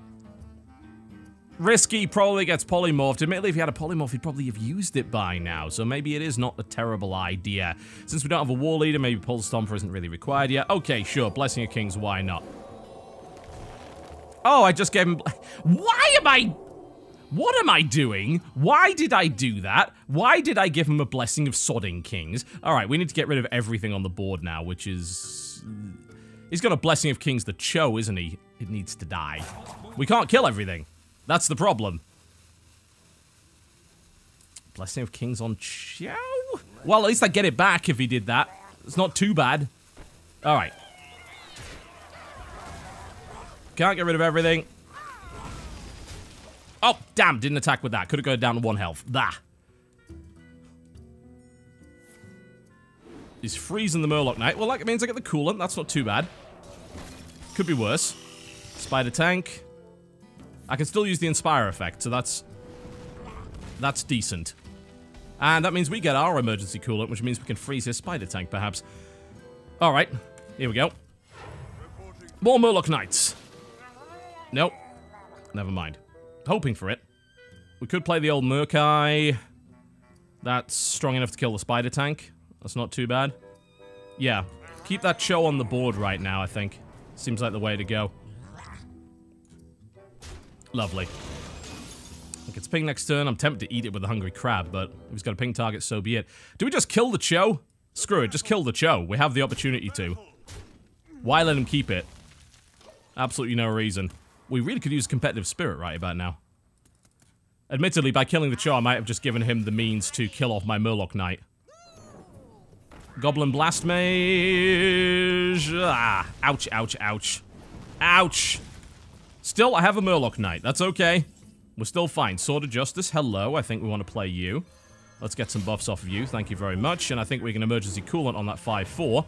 Risky, probably gets polymorphed. Admittedly, if he had a polymorph, he'd probably have used it by now, so maybe it is not a terrible idea. Since we don't have a War Leader, maybe Pulse Stomper isn't really required yet. Okay, sure, Blessing of Kings, why not? Oh, I just gave him... Why am I... What am I doing? Why did I do that? Why did I give him a Blessing of Sodding Kings? Alright, we need to get rid of everything on the board now, which is... He's got a Blessing of Kings the Cho, isn't he? It needs to die. We can't kill everything. That's the problem. Blessing of Kings on Cho? Well, at least I get it back if he did that. It's not too bad. Alright. Can't get rid of everything. Oh, damn, didn't attack with that. Could have gone down to 1 health. He's freezing the Murloc Knight. Well, that means I get the coolant. That's not too bad. Could be worse. Spider Tank. I can still use the Inspire effect, so that's decent. And that means we get our emergency coolant, which means we can freeze his Spider Tank, perhaps. Alright, here we go. More Murloc Knights. Nope. Never mind. Hoping for it. We could play the old Murkai. That's strong enough to kill the Spider Tank. That's not too bad. Yeah. Keep that Cho on the board right now, I think. Seems like the way to go. Lovely. Like it's ping next turn. I'm tempted to eat it with a Hungry Crab, but if he's got a ping target, so be it. Do we just kill the Cho? Screw it, just kill the Cho. We have the opportunity to. Why let him keep it? Absolutely no reason. We really could use competitive spirit right about now. Admittedly, by killing the Cho, I might have just given him the means to kill off my Murloc Knight. Goblin Blast Mage. Ah, ouch, ouch, ouch. Ouch. Still, I have a Murloc Knight. That's okay. We're still fine. Sword of Justice, hello. I think we want to play you. Let's get some buffs off of you. Thank you very much. And I think we can emergency coolant on that 5/4.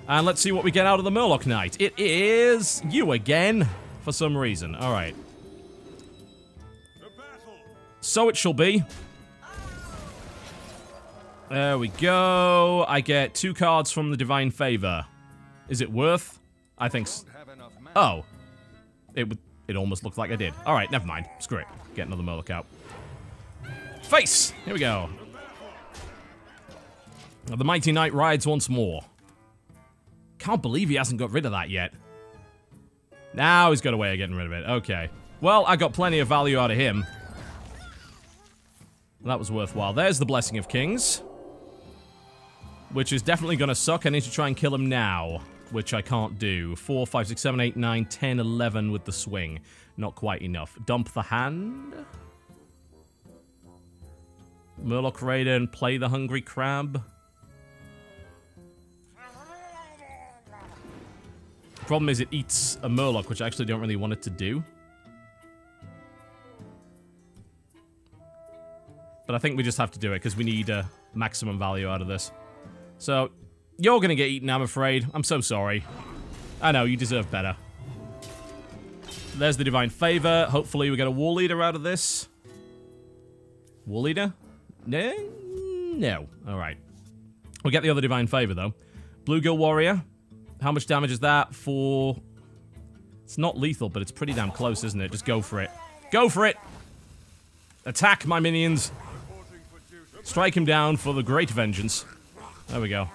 And let's see what we get out of the Murloc Knight. It is you again, for some reason. All right. So it shall be. There we go. I get 2 cards from the Divine Favor. Is it worth? I think so. Oh. It almost looked like I did. Alright, never mind. Screw it. Get another Murloc out. Face! Here we go. The Mighty Knight rides once more. Can't believe he hasn't got rid of that yet. Now he's got a way of getting rid of it. Okay. Well, I got plenty of value out of him. That was worthwhile. There's the Blessing of Kings. Which is definitely going to suck. I need to try and kill him now. Which I can't do. 4, 5, 6, 7, 8, 9, 10, 11 with the swing. Not quite enough. Dump the hand. Murloc Raider and play the Hungry Crab. The problem is it eats a Murloc, which I actually don't really want it to do. But I think we just have to do it, because we need maximum value out of this. So, you're gonna get eaten, I'm afraid. I'm so sorry. I know, you deserve better. There's the Divine Favor. Hopefully we get a War Leader out of this. War Leader? No? No. Alright. We'll get the other Divine Favor, though. Bluegill Warrior. How much damage is that for... It's not lethal, but it's pretty damn close, isn't it? Just go for it. Go for it! Attack, my minions! Strike him down for the great vengeance. There we go.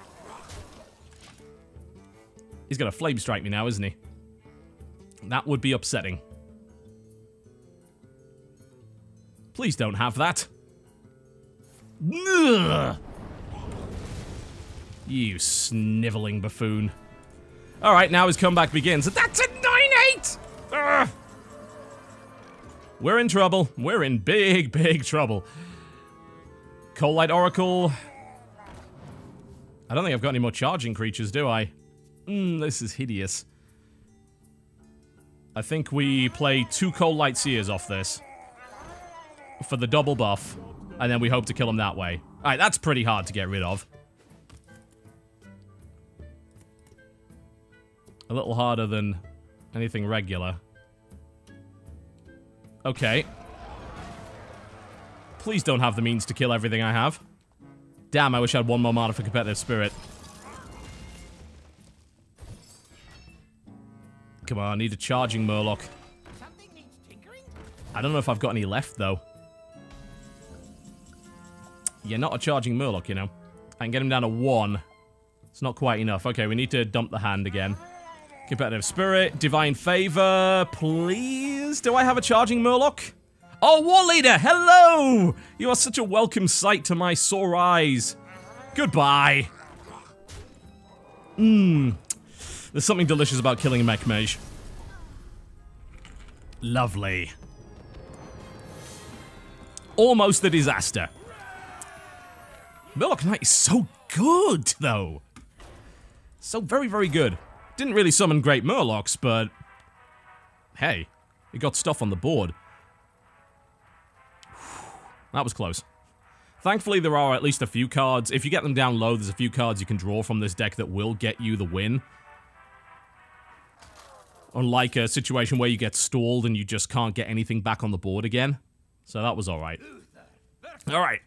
He's gonna flame strike me now, isn't he? That would be upsetting. Please don't have that. Ugh. You sniveling buffoon. Alright, now his comeback begins. That's a 9-8! Ugh. We're in trouble. We're in big, big trouble. Cold Light Oracle. I don't think I've got any more charging creatures, do I? This is hideous. I think we play 2 Cold Light Seers off this. For the double buff. And then we hope to kill him that way. Alright, that's pretty hard to get rid of. A little harder than anything regular. Okay. Please don't have the means to kill everything I have. Damn, I wish I had one more mana for competitive spirit. Come on, I need a charging Murloc. Something needs tinkering? I don't know if I've got any left, though. Yeah, not a charging Murloc, you know. I can get him down to 1. It's not quite enough. Okay, we need to dump the hand again. Competitive Spirit, Divine Favor, please? Do I have a charging Murloc? Oh, War Leader, hello! You are such a welcome sight to my sore eyes. Goodbye. There's something delicious about killing a mech mage. Lovely. Almost a disaster. Murloc Knight is so good, though. So very, very good. Didn't really summon great Murlocs, but... hey, it got stuff on the board. That was close. Thankfully, there are at least a few cards. If you get them down low, there's a few cards you can draw from this deck that will get you the win. Unlike a situation where you get stalled and you just can't get anything back on the board again. So that was alright. Alright.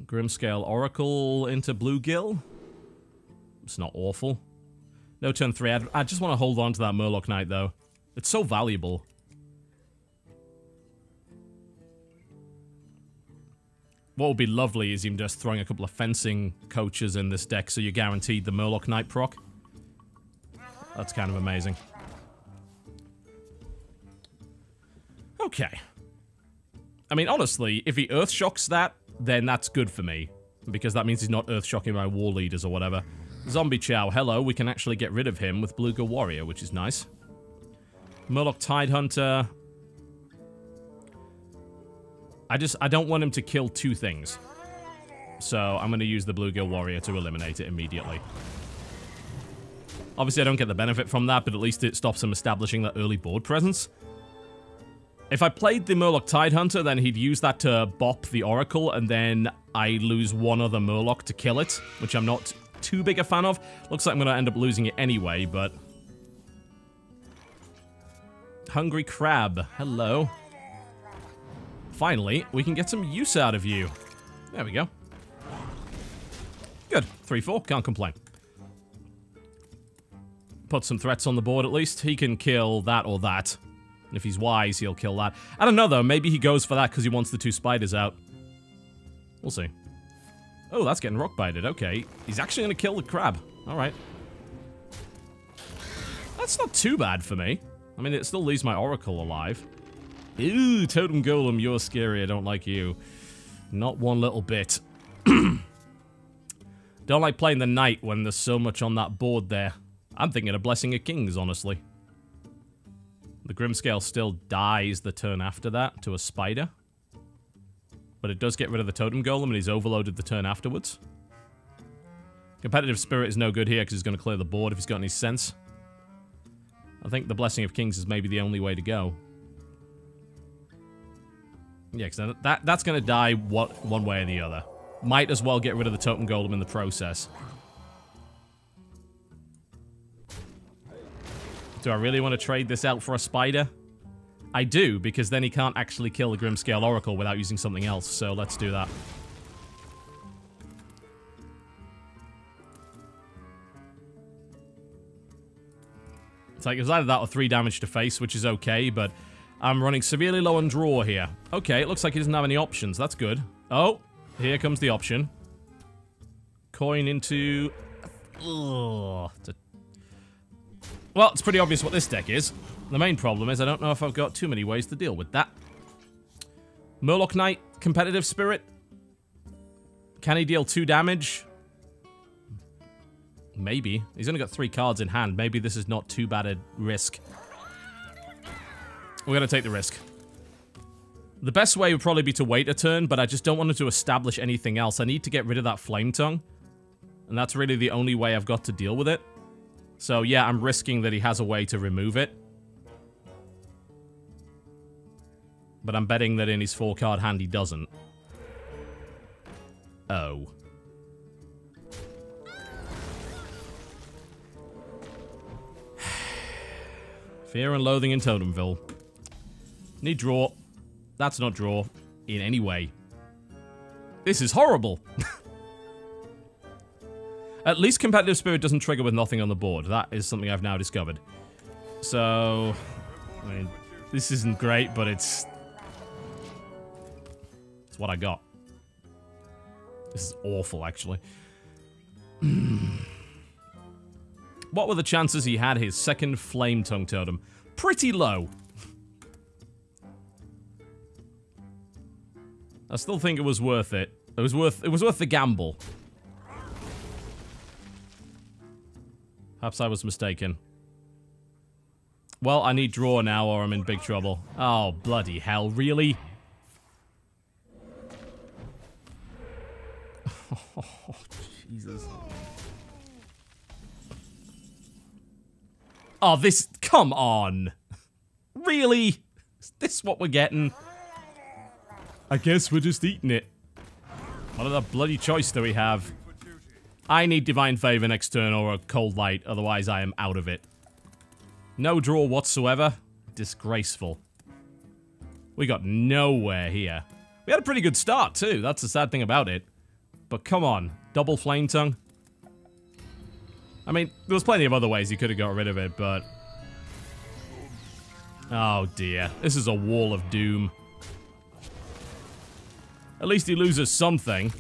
Grimscale Oracle into Bluegill. It's not awful. No turn 3. I just want to hold on to that Murloc Knight, though. It's so valuable. What would be lovely is him just throwing a couple of fencing coaches in this deck so you're guaranteed the Murloc Knight proc. That's kind of amazing. Okay. I mean, honestly, if he Earthshocks that, then that's good for me. Because that means he's not Earthshocking my War Leaders or whatever. Zombie Chow, hello. We can actually get rid of him with Bluegill Warrior, which is nice. Murloc Tidehunter. I don't want him to kill 2 things. So I'm going to use the Bluegill Warrior to eliminate it immediately. Obviously, I don't get the benefit from that, but at least it stops him establishing that early board presence. If I played the Murloc Tidehunter, then he'd use that to bop the Oracle, and then I lose one other Murloc to kill it, which I'm not too big a fan of. Looks like I'm going to end up losing it anyway, but... Hungry Crab, hello. Finally, we can get some use out of you. There we go. Good. 3-4, can't complain. Put some threats on the board at least. He can kill that or that. And if he's wise, he'll kill that. I don't know, though. Maybe he goes for that because he wants the 2 spiders out. We'll see. Oh, that's getting rock-bited. Okay. He's actually going to kill the crab. All right. That's not too bad for me. I mean, it still leaves my Oracle alive. Ew, Totem Golem, you're scary. I don't like you. Not one little bit. Don't like playing the Knight when there's so much on that board there. I'm thinking of Blessing of Kings, honestly. The Grimscale still dies the turn after that to a spider. But it does get rid of the Totem Golem, and he's overloaded the turn afterwards. Competitive Spirit is no good here because he's going to clear the board if he's got any sense. I think the Blessing of Kings is maybe the only way to go. Yeah, because that's going to die one way or the other. Might as well get rid of the Totem Golem in the process. Do I really want to trade this out for a spider? I do, because then he can't actually kill the Grimscale Oracle without using something else, so let's do that. It's like, it was either that or 3 damage to face, which is okay, but I'm running severely low on draw here. Okay, it looks like he doesn't have any options. That's good. Oh, here comes the option. Coin into... Ugh, well, it's pretty obvious what this deck is. The main problem is I don't know if I've got too many ways to deal with that. Murloc Knight, Competitive Spirit. Can he deal 2 damage? Maybe. He's only got 3 cards in hand. Maybe this is not too bad a risk. We're going to take the risk. The best way would probably be to wait a turn, but I just don't want him to establish anything else. I need to get rid of that Flame Tongue. And that's really the only way I've got to deal with it. So yeah, I'm risking that he has a way to remove it. But I'm betting that in his 4-card hand he doesn't. Oh. Fear and Loathing in Totemville. Need draw. That's not draw in any way. This is horrible. At least Competitive Spirit doesn't trigger with nothing on the board. That is something I've now discovered. So, I mean, this isn't great, but it's what I got. This is awful, actually. What were the chances he had his second Flame Tongue Totem? Pretty low. I still think it was worth it. It was worth the gamble. Perhaps I was mistaken. Well, I need draw now or I'm in big trouble. Oh, bloody hell, really? Oh, Jesus. Oh, this... Come on! Really? Is this what we're getting? I guess we're just eating it. What other bloody choice do we have? I need Divine Favor next turn or a Cold Light, otherwise I am out of it. No draw whatsoever. Disgraceful. We got nowhere here. We had a pretty good start, too. That's the sad thing about it. But come on. Double Flame Tongue. I mean, there was plenty of other ways you could have got rid of it, but... Oh, dear. This is a wall of doom. At least he loses something.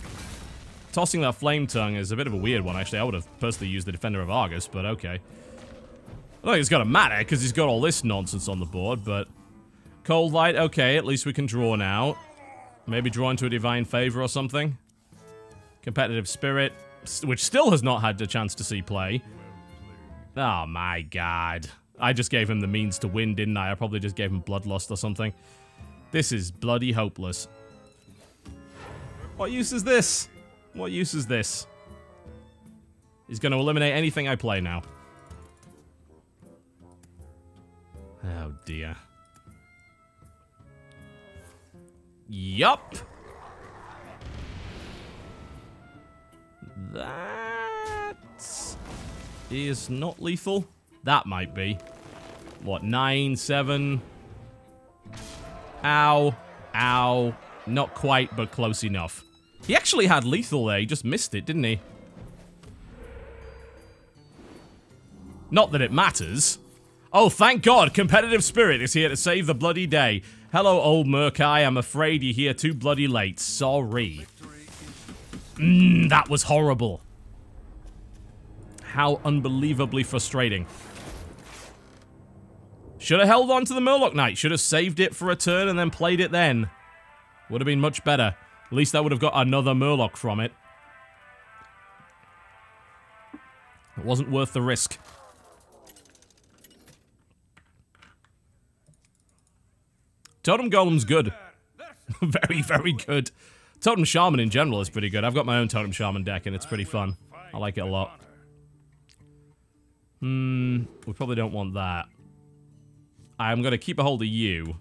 Tossing that Flame Tongue is a bit of a weird one, actually. I would have personally used the Defender of Argus, but okay. I don't think it's gonna matter, because he's got all this nonsense on the board, but... Cold Light, okay, at least we can draw now. Maybe draw into a Divine Favor or something. Competitive Spirit, which still has not had a chance to see play. Oh my god. I just gave him the means to win, didn't I? I probably just gave him Bloodlust or something. This is bloody hopeless. What use is this? What use is this? He's going to eliminate anything I play now. Oh, dear. Yup. That is not lethal. That might be. What, 9, 7? Ow. Ow. Not quite, but close enough. He actually had lethal there. He just missed it, didn't he? Not that it matters. Oh, thank God. Competitive Spirit is here to save the bloody day. Hello, old Murkai. I'm afraid you're here too bloody late. Sorry. That was horrible. How unbelievably frustrating. Should have held on to the Murloc Knight. Should have saved it for a turn and then played it then. Would have been much better. At least I would have got another Murloc from it. It wasn't worth the risk. Totem Golem's good. Very, very good. Totem Shaman in general is pretty good. I've got my own Totem Shaman deck and it's pretty fun. I like it a lot. We probably don't want that. I'm going to keep a hold of you.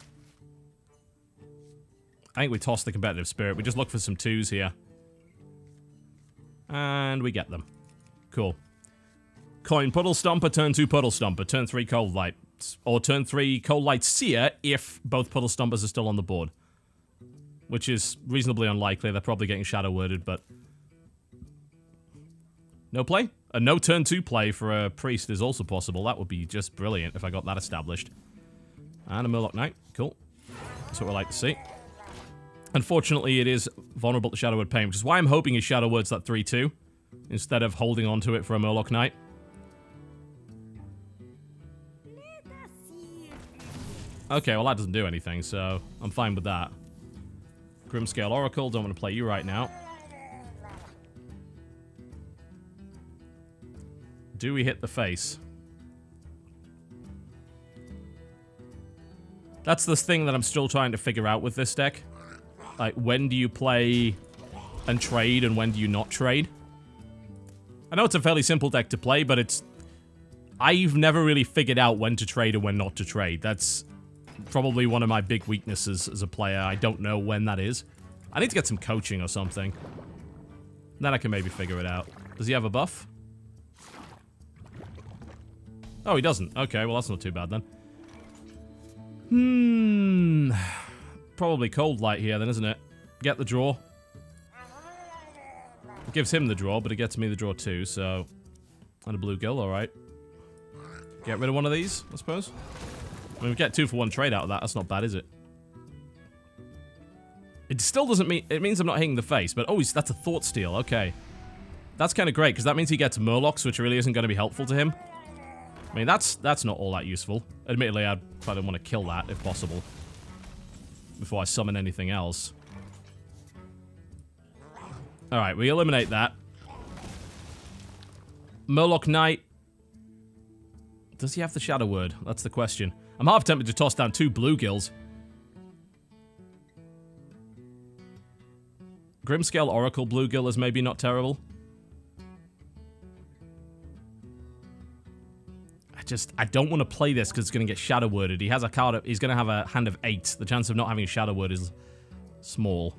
I think we toss the Competitive Spirit. We just look for some 2s here. And we get them. Cool. Coin Puddle Stomper, turn 2 Puddle Stomper, turn 3 Cold Light. Or turn 3 Cold Light Seer if both Puddle Stompers are still on the board. Which is reasonably unlikely. They're probably getting Shadow Worded, but... No play? A no turn 2 play for a Priest is also possible. That would be just brilliant if I got that established. And a Murloc Knight. Cool. That's what we like to see. Unfortunately, it is vulnerable to Shadow Word Pain, which is why I'm hoping he Shadow Words that 3-2 instead of holding on to it for a Murloc Knight. Okay, well that doesn't do anything, so I'm fine with that. Grimscale Oracle, don't want to play you right now. Do we hit the face? That's the thing that I'm still trying to figure out with this deck. Like, when do you play and trade, and when do you not trade? I know it's a fairly simple deck to play, but it's... I've never really figured out when to trade and when not to trade. That's Probably one of my big weaknesses as a player. I don't know when that is. I need to get some coaching or something. Then I can maybe figure it out. Does he have a buff? Oh, he doesn't. Okay, well, that's not too bad then. Probably Cold Light here then, isn't it? Get the draw. It gives him the draw, but it gets me the draw too, so... And a Bluegill, alright. Get rid of one of these, I suppose. I mean, we get 2 for 1 trade out of that. That's not bad, is it? It still doesn't mean... It means I'm not hitting the face, but... Oh, that's a Thought Steal. Okay. That's kind of great, because that means he gets Murlocs, which really isn't going to be helpful to him. I mean, that's not all that useful. Admittedly, I'd probably want to kill that, if possible. Before I summon anything else. Alright, we eliminate that. Murloc Knight. Does he have the Shadow Word? That's the question. I'm half tempted to toss down 2 Bluegills. Grimscale Oracle Bluegill is maybe not terrible. I don't want to play this because it's going to get Shadow Worded. He has a card. He's going to have a hand of 8. The chance of not having a Shadow Word is small.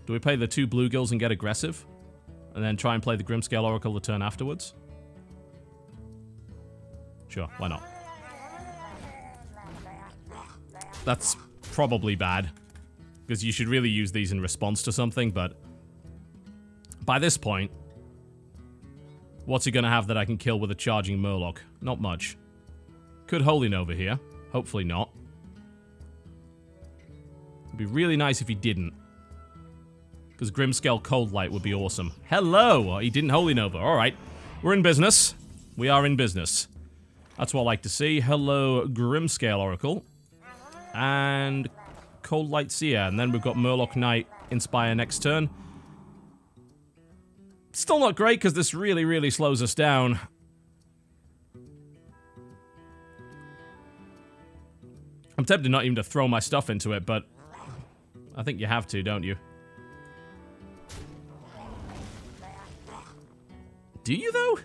Do we play the 2 Bluegills and get aggressive? And then try and play the Grimscale Oracle the turn afterwards? Sure, why not? That's probably bad. Because you should really use these in response to something, but... By this point... What's he gonna have that I can kill with a charging Murloc? Not much. Could Holy Nova here. Hopefully not. It'd be really nice if he didn't. Because Grimscale Cold Light would be awesome. Hello! He didn't Holy Nova. Alright. We're in business. We are in business. That's what I like to see. Hello, Grimscale Oracle. And Cold Light Seer. And then we've got Murloc Knight Inspire next turn. Still not great, because this really, really slows us down. I'm tempted not even to throw my stuff into it, but... I think you have to, don't you? Do you, though?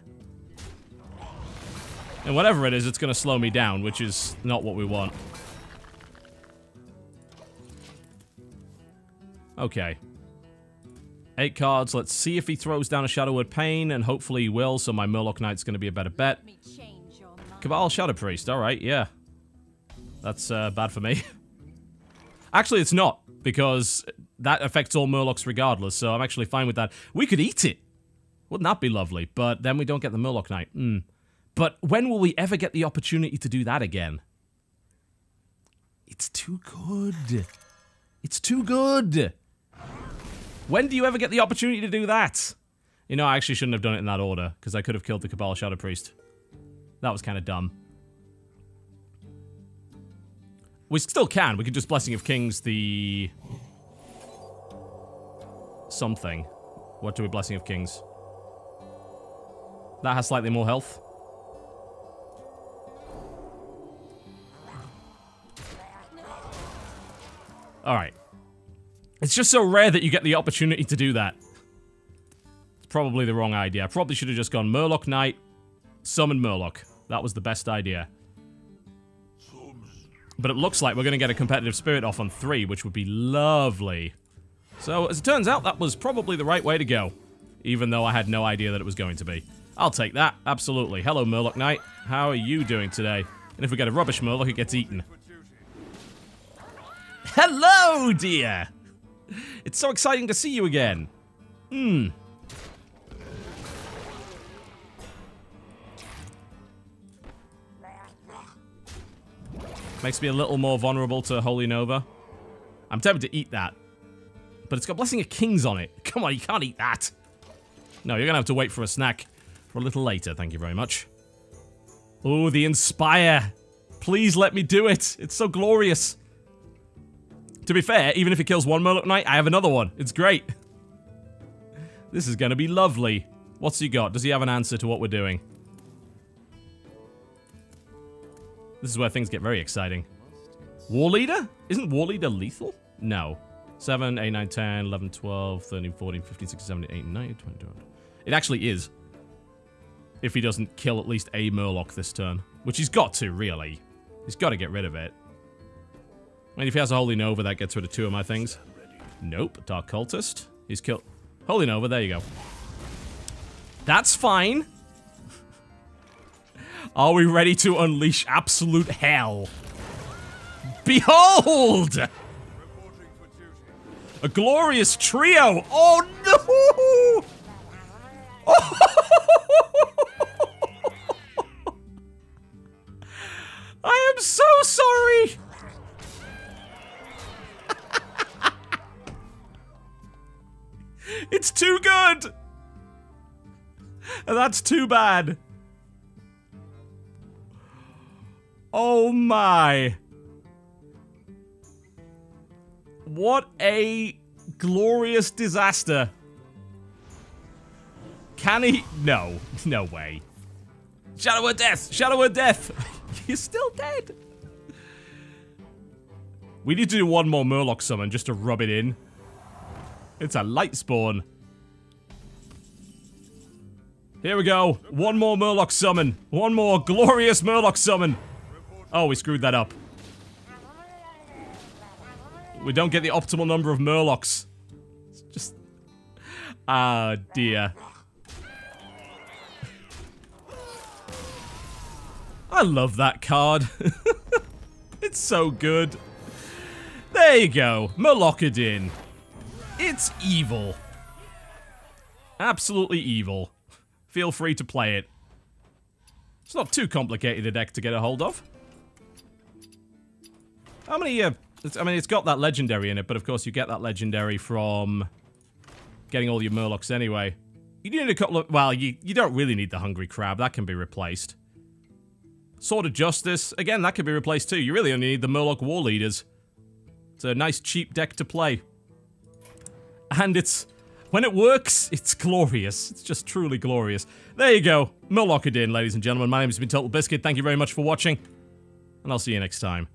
And whatever it is, it's going to slow me down, which is not what we want. Okay. 8 cards. Let's see if he throws down a Shadow Word Pain, and hopefully he will, so my Murloc Knight's going to be a better bet. Cabal Shadow Priest. Alright, yeah. That's bad for me. Actually, it's not, because that affects all Murlocs regardless, so I'm actually fine with that. We could eat it. Wouldn't that be lovely? But then we don't get the Murloc Knight. But when will we ever get the opportunity to do that again? It's too good. It's too good. When do you ever get the opportunity to do that? You know, I actually shouldn't have done it in that order, because I could have killed the Cabal Shadow Priest. That was kind of dumb. We still can. We could just Blessing of Kings the... something. What do we Blessing of Kings? That has slightly more health. Alright. It's just so rare that you get the opportunity to do that. It's probably the wrong idea. I probably should have just gone Murloc Knight, summon Murloc. That was the best idea. But it looks like we're going to get a competitive spirit off on 3, which would be lovely. So, as it turns out, that was probably the right way to go. Even though I had no idea that it was going to be. I'll take that, absolutely. Hello, Murloc Knight. How are you doing today? And if we get a rubbish Murloc, it gets eaten. Hello, dear! It's so exciting to see you again. Makes me a little more vulnerable to Holy Nova. I'm tempted to eat that. But it's got Blessing of Kings on it. Come on, you can't eat that. No, you're gonna have to wait for a snack for a little later. Thank you very much. Oh, the Inspire. Please let me do it. It's so glorious. To be fair, even if it kills one Murloc Knight, I have another one. It's great. This is gonna be lovely. What's he got? Does he have an answer to what we're doing? This is where things get very exciting. War Leader? Isn't War Leader lethal? No. 7, 8, 9, 10, 11, 12, 13, 14, 15, 16, 17, 18, 19, 20, 21. It actually is. If he doesn't kill at least a Murloc this turn. Which he's got to, really. He's got to get rid of it. I mean, if he has a Holy Nova, that gets rid of 2 of my things. Nope. Dark Cultist. He's killed. Holy Nova, there you go. That's fine. Are we ready to unleash absolute hell? Behold! A glorious trio! Oh no! Oh. I am so sorry! It's too good! And that's too bad. Oh my. What a glorious disaster. Can he? No. No way. Shadow of Death! Shadow of Death! You're still dead. We need to do 1 more Murloc summon just to rub it in. It's a light spawn. Here we go. 1 more Murloc summon. 1 more glorious Murloc summon. Oh, we screwed that up. We don't get the optimal number of Murlocs. It's just... Ah, dear. I love that card. It's so good. There you go. Murlocadin. It's evil. Absolutely evil. Feel free to play it. It's not too complicated a deck to get a hold of. How many, I mean, it's got that legendary in it, but of course you get that legendary from getting all your Murlocs anyway. You need a couple of, well, you don't really need the Hungry Crab. That can be replaced. Sword of Justice, again, that can be replaced too. You really only need the Murloc War Leaders. It's a nice cheap deck to play. And it's, when it works, it's glorious. It's just truly glorious. There you go. Murlocadin, ladies and gentlemen. My name has been TotalBiscuit. Thank you very much for watching. And I'll see you next time.